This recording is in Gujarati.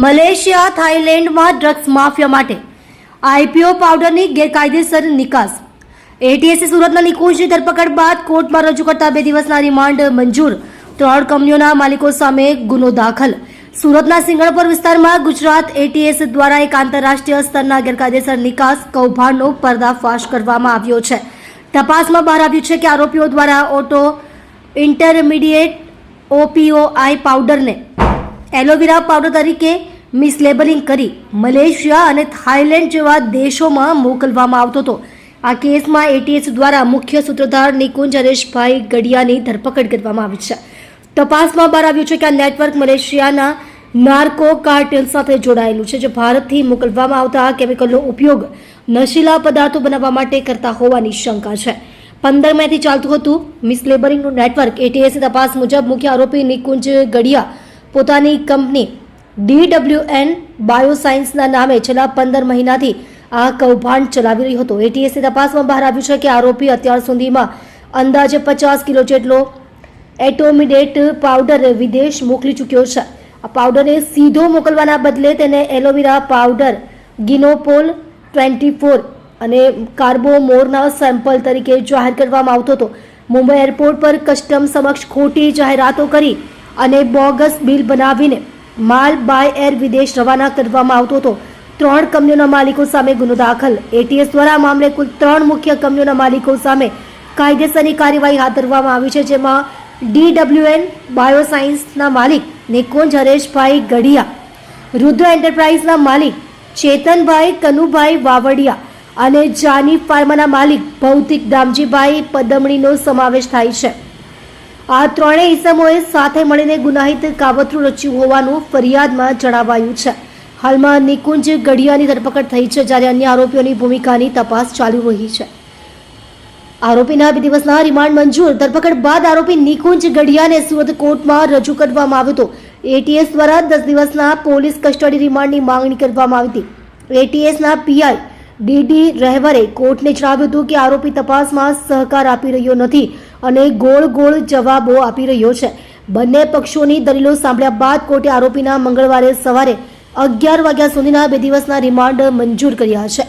મલેશિયા થાઈલેન્ડમાં ડ્રગ્સ માફિયા માટે આઈપીઓ પાવડરની ગેરકાયદેસર નિકાસ. એટીએસે સુરતના નિકુંજની ધરપકડ બાદ કોર્ટમાં રજૂ કરતા 2 દિવસના રિમાન્ડ મંજૂર. 3 કંપનીઓના માલિકો સામે ગુનો દાખલ. સુરતના સિંગણપર વિસ્તારમાં ગુજરાત એટીએસ દ્વારા એક આંતરરાષ્ટ્રીય સ્તરના ગેરકાયદેસર નિકાસ કૌભાંડનો પર્દાફાશ કરવામાં આવ્યો છે. તપાસમાં બહાર આવ્યું છે કે આરોપીઓ દ્વારા ઓટો ઇન્ટરમીડિયેટ ઓપીઓઆઈ પાવડરને એલોવેરા પાવડર તરીકે મિસલેબલિંગ કરી મલેશિયા અને થાઈલેન્ડ જેવા દેશોમાં મોકલવામાં આવતો હતો. આ કેસમાં એટીએસ દ્વારા મુખ્ય સૂત્રધાર નિકુંજ હરેશભાઈ ગડિયાની ધરપકડ કરવામાં આવી છે. તપાસમાં બહાર આવ્યું છે કે આ નેટવર્ક મલેશિયાના નાર્કો કાર્ટેલ સાથે જોડાયેલું છે, જે ભારતથી મોકલવામાં આવતા કેમિકલનો ઉપયોગ નશીલા પદાર્થો બનાવવા માટે કરતા હોવાની શંકા છે. 15 મેથી ચાલતું હતું મિસલેબલિંગનું નેટવર્ક. એટીએસની તપાસ મુજબ મુખ્ય આરોપી નિકુંજ ગડિયા પોતાની કંપની DWN બાયોસાયન્સના નામે છેલ્લા 15 મહિનાથી આ કૌભાંડ ચલાવી રહ્યો હતો. એટીએસની તપાસમાં બહાર આવ્યું છે કે આરોપી અત્યાર સુધીમાં અંદાજે 50 કિલો જેટલો એટોમિડેટ પાવડર વિદેશ મોકલી ચૂક્યો છે. આ પાવડરને સીધો મોકલવાના બદલે તેને એલોવેરા પાવડર, ગિનોપોલ 24 અને કાર્બોમોરના સેમ્પલ તરીકે જાહેર કરવામાં આવતો હતો. મુંબઈ એરપોર્ટ પર કસ્ટમ સમક્ષ ખોટી જાહેરાતો કરી અને બોગસ બિલ બનાવીને માલ બાય એર વિદેશ રવાના કરવામાં આવતો હતો. 3 કંપનીઓના માલિકો સામે ગુનો દાખલ. એટીએસ દ્વારા આ મામલે કુલ 3 મુખ્ય કંપનીઓના માલિકો સામે કાયદેસરની કાર્યવાહી હાથ ધરવામાં આવી છે, જેમાં DWN બાયોસાયન્સના માલિક નિકુંજ હરેશભાઈ ગડિયા, રુદ્ર એન્ટરપ્રાઇઝના માલિક ચેતનભાઈ કનુભાઈ વાવડિયા અને જાની ફાર્માના માલિક ભૌતિક દામજીભાઈ પદમણીનો સમાવેશ થાય છે. આ 3 ઇસમોએ સાથે મળીને ગુનાહિત કાવતરું રચ્યું હોવાનું ફરિયાદમાં જણાવાયું છે. હાલમાં નિકુંજ ગડિયાની ધરપકડ થઈ છે, જ્યારે અન્ય આરોપીઓની ભૂમિકાની તપાસ ચાલુ રહી છે. આરોપીના 2 દિવસના રિમાન્ડ મંજૂર. ધરપકડ બાદ આરોપી નિકુંજ ગડિયાને સુરત કોર્ટમાં રજૂ કરવામાં આવ્યો હતો. એટીએસ દ્વારા 10 દિવસના પોલીસ કસ્ટડી રિમાન્ડની માંગણી કરવામાં આવી હતી. એટીએસના પીઆઈ ડીડી રહેવરે કોર્ટને જણાવ્યું હતું કે આરોપી તપાસમાં સહકાર આપી રહ્યો નથી અને ગોળ જવાબો આપી રહ્યો છે. બંને પક્ષોની દલીલો સાંભળ્યા બાદ કોર્ટે આરોપીના મંગળવારે સવારે 11 વાગ્યા સુધીના 2 દિવસના રિમાન્ડ મંજૂર કર્યા છે.